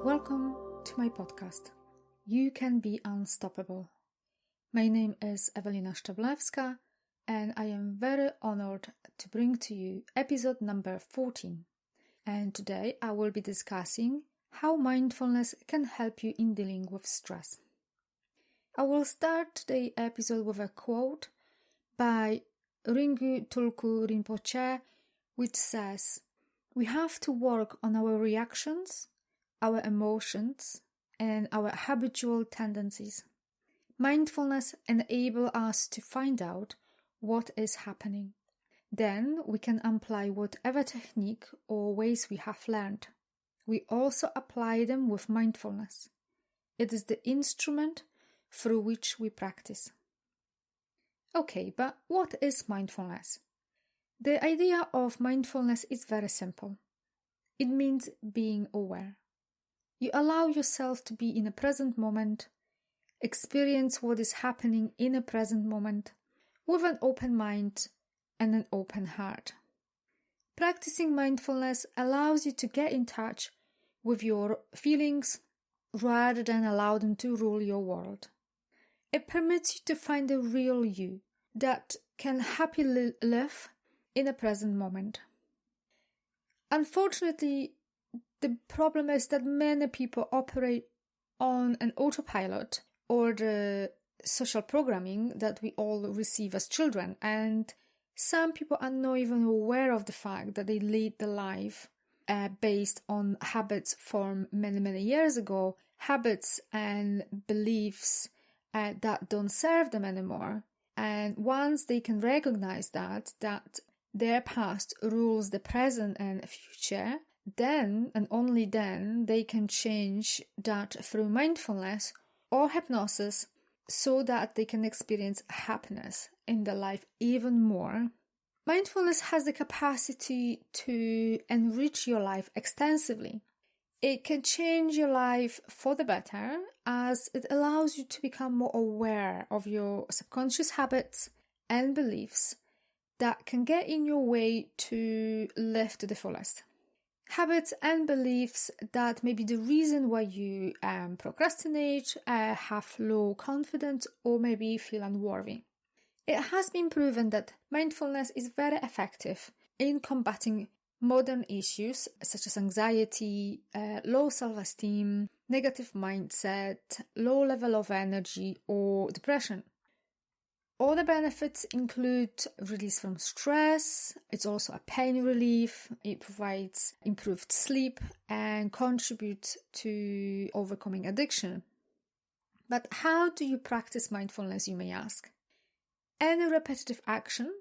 Welcome to my podcast. You can be unstoppable. My name is Ewelina Szczeblewska and I am very honored to bring to you episode number 14. And today I will be discussing how mindfulness can help you in dealing with stress. I will start today's episode with a quote by Ringu Tulku Rinpoche, which says, "We have to work on our reactions, our emotions, and our habitual tendencies. Mindfulness enables us to find out what is happening. Then we can apply whatever technique or ways we have learned. We also apply them with mindfulness. It is the instrument through which we practice." Okay, but what is mindfulness? The idea of mindfulness is very simple. It means being aware. You allow yourself to be in a present moment, experience what is happening in a present moment with an open mind and an open heart. Practicing mindfulness allows you to get in touch with your feelings rather than allow them to rule your world. It permits you to find the real you that can happily live in a present moment. Unfortunately, the problem is that many people operate on an autopilot or the social programming that we all receive as children, and some people are not even aware of the fact that they lead the life based on habits formed many years ago, habits and beliefs that don't serve them anymore. And once they can recognize that their past rules the present and future, then and only then they can change that through mindfulness or hypnosis so that they can experience happiness in their life even more. Mindfulness has the capacity to enrich your life extensively. It can change your life for the better as it allows you to become more aware of your subconscious habits and beliefs that can get in your way to live to the fullest. Habits and beliefs that may be the reason why you procrastinate, have low confidence, or maybe feel unworthy. It has been proven that mindfulness is very effective in combating modern issues such as anxiety, low self-esteem, negative mindset, low level of energy, or depression. All the benefits include release from stress, it's also a pain relief, it provides improved sleep and contributes to overcoming addiction. But how do you practice mindfulness, you may ask? Any repetitive action,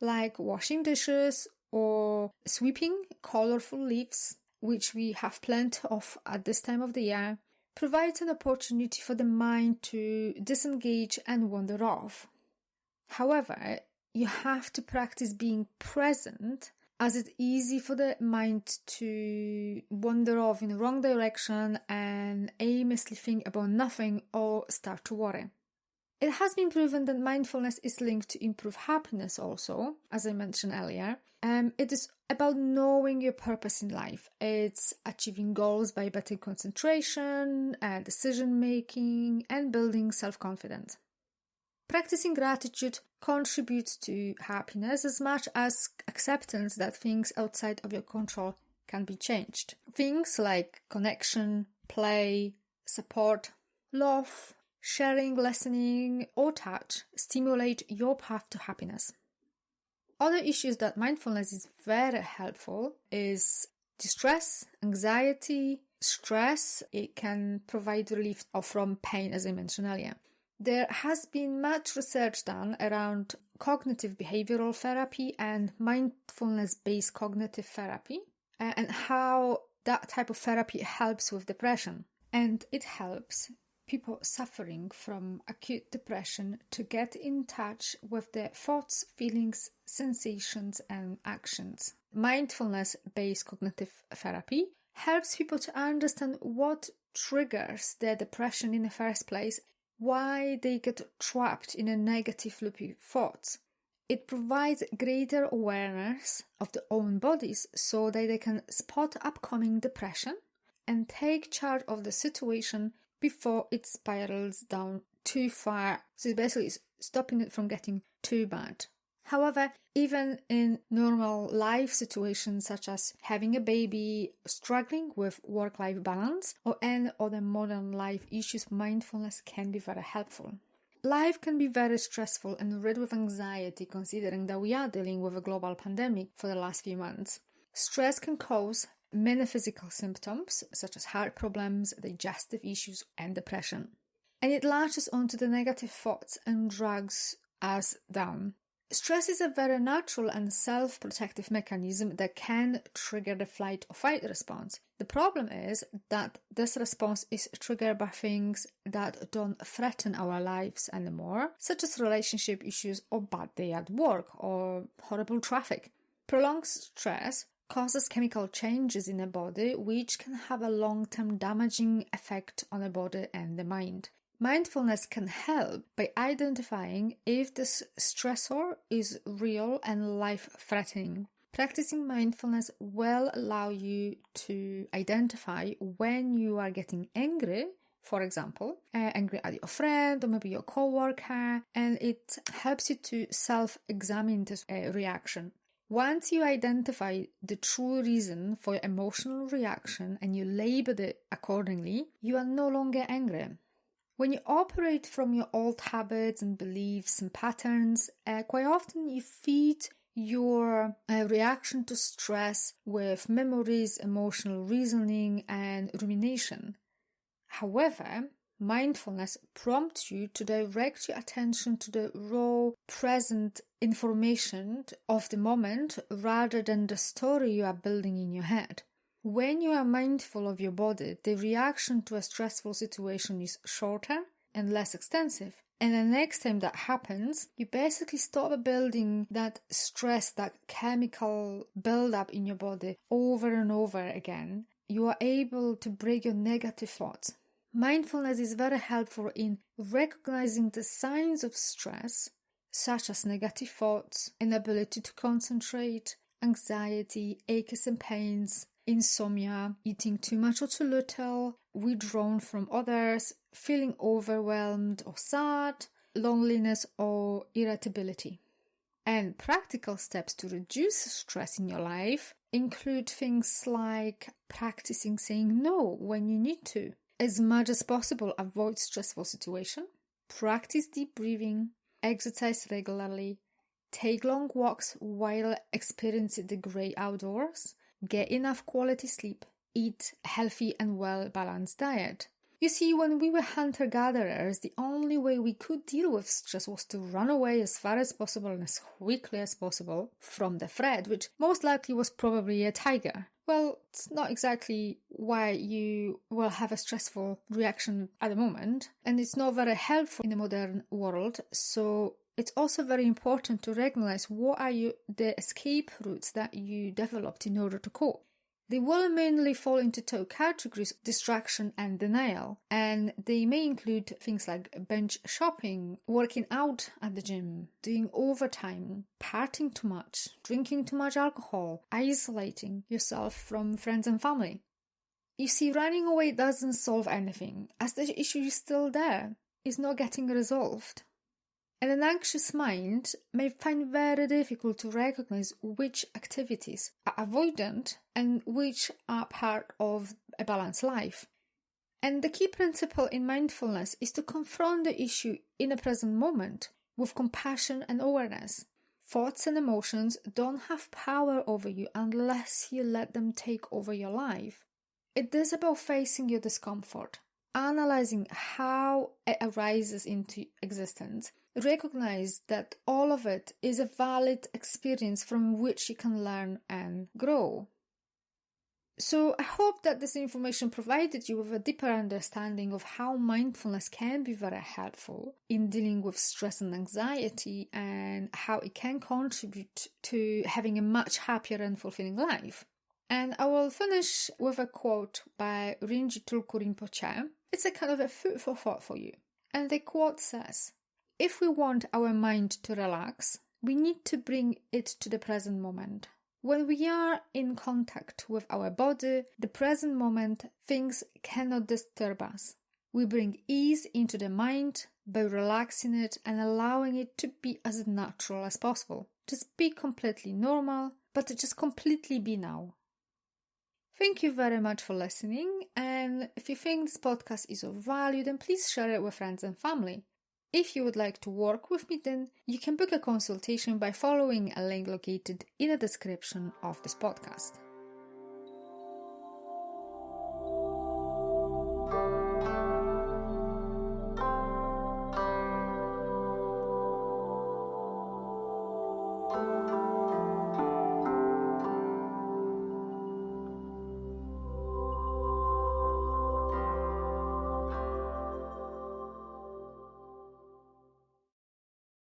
like washing dishes or sweeping colorful leaves, which we have plenty of at this time of the year, provides an opportunity for the mind to disengage and wander off. However, you have to practice being present, as it's easy for the mind to wander off in the wrong direction and aimlessly think about nothing or start to worry. It has been proven that mindfulness is linked to improve happiness also, as I mentioned earlier. It is about knowing your purpose in life. It's achieving goals by better concentration, decision making, and building self-confidence. Practicing gratitude contributes to happiness as much as acceptance that things outside of your control can be changed. Things like connection, play, support, love, sharing, listening, or touch stimulate your path to happiness. Other issues that mindfulness is very helpful is distress, anxiety, stress. It can provide relief from pain, as I mentioned earlier. There has been much research done around cognitive behavioral therapy and mindfulness-based cognitive therapy and how that type of therapy helps with depression. And it helps people suffering from acute depression to get in touch with their thoughts, feelings, sensations, and actions. Mindfulness-based cognitive therapy helps people to understand what triggers their depression in the first place, why they get trapped in a negative loopy thoughts. It provides greater awareness of their own bodies so that they can spot upcoming depression and take charge of the situation before it spirals down too far. So basically stopping it from getting too bad. However, even in normal life situations such as having a baby, struggling with work-life balance, or any other modern life issues, mindfulness can be very helpful. Life can be very stressful and riddled with anxiety, considering that we are dealing with a global pandemic for the last few months. Stress can cause many physical symptoms, such as heart problems, digestive issues, and depression. And it latches onto the negative thoughts and drags us down. Stress is a very natural and self-protective mechanism that can trigger the flight or fight response. The problem is that this response is triggered by things that don't threaten our lives anymore, such as relationship issues or bad day at work or horrible traffic. Prolonged stress causes chemical changes in the body, which can have a long-term damaging effect on the body and the mind. Mindfulness can help by identifying if this stressor is real and life-threatening. Practicing mindfulness will allow you to identify when you are getting angry, for example, angry at your friend or maybe your coworker, and it helps you to self-examine this reaction. Once you identify the true reason for your emotional reaction and you label it accordingly, you are no longer angry. When you operate from your old habits and beliefs and patterns, quite often you feed your reaction to stress with memories, emotional reasoning, and rumination. However, mindfulness prompts you to direct your attention to the raw, present information of the moment rather than the story you are building in your head. When you are mindful of your body, the reaction to a stressful situation is shorter and less extensive. And the next time that happens, you basically stop building that stress, that chemical buildup in your body over and over again. You are able to break your negative thoughts. Mindfulness is very helpful in recognizing the signs of stress, such as negative thoughts, inability to concentrate, anxiety, aches and pains, insomnia, eating too much or too little, withdrawn from others, feeling overwhelmed or sad, loneliness or irritability. And practical steps to reduce stress in your life include things like practicing saying no when you need to. As much as possible, avoid stressful situations, practice deep breathing, exercise regularly, take long walks while experiencing the great outdoors, get enough quality sleep, eat a healthy and well-balanced diet. You see, when we were hunter-gatherers, the only way we could deal with stress was to run away as far as possible and as quickly as possible from the threat, which most likely was probably a tiger. Well, it's not exactly why you will have a stressful reaction at the moment, and it's not very helpful in the modern world, so it's also very important to recognize what are the escape routes that you developed in order to cope. They will mainly fall into two categories, distraction and denial, and they may include things like binge shopping, working out at the gym, doing overtime, partying too much, drinking too much alcohol, isolating yourself from friends and family. You see, running away doesn't solve anything, as the issue is still there. It's not getting resolved. And an anxious mind may find very difficult to recognize which activities are avoidant and which are part of a balanced life. And the key principle in mindfulness is to confront the issue in the present moment with compassion and awareness. Thoughts and emotions don't have power over you unless you let them take over your life. It is about facing your discomfort, analyzing how it arises into existence. Recognize that all of it is a valid experience from which you can learn and grow. So I hope that this information provided you with a deeper understanding of how mindfulness can be very helpful in dealing with stress and anxiety and how it can contribute to having a much happier and fulfilling life. And I will finish with a quote by Rinpoche Tulku Rinpoche. It's a kind of a food for thought for you. And the quote says, "If we want our mind to relax, we need to bring it to the present moment. When we are in contact with our body, the present moment, things cannot disturb us. We bring ease into the mind by relaxing it and allowing it to be as natural as possible. Just be completely normal, but just completely be now. Thank you very much for listening, and if you think this podcast is of value, then please share it with friends and family. If you would like to work with me, then you can book a consultation by following a link located in the description of this podcast.